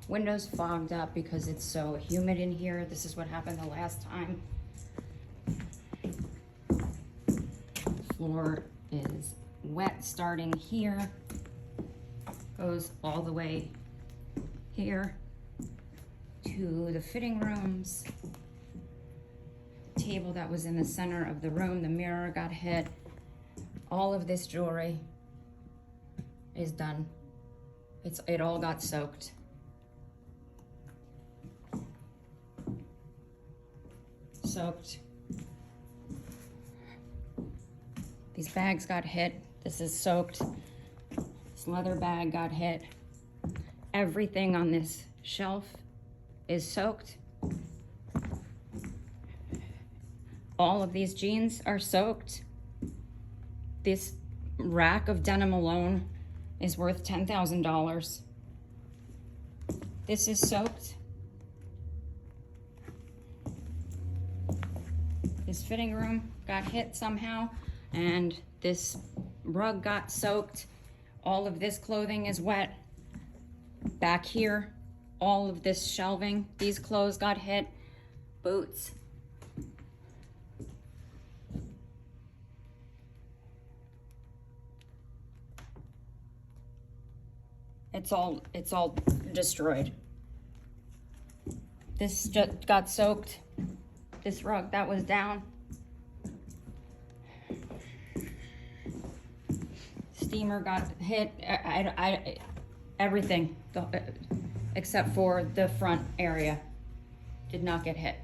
Windows fogged up because it's so humid in here. This is what happened the last time. Floor is wet starting here, goes all the way here to the fitting rooms. The table that was in the center of the room, the mirror got hit. All of this jewelry is done. It all got soaked. These bags got hit. This is soaked. This leather bag got hit. Everything on this shelf is soaked. All of these jeans are soaked. This rack of denim alone is worth $10,000. This is soaked. This fitting room got hit somehow, and this rug got soaked. All of this clothing is wet. Back here, all of this shelving, these clothes got hit. Boots. It's all destroyed. This just got soaked. This rug that was down. Steamer got hit. Everything except for the front area did not get hit.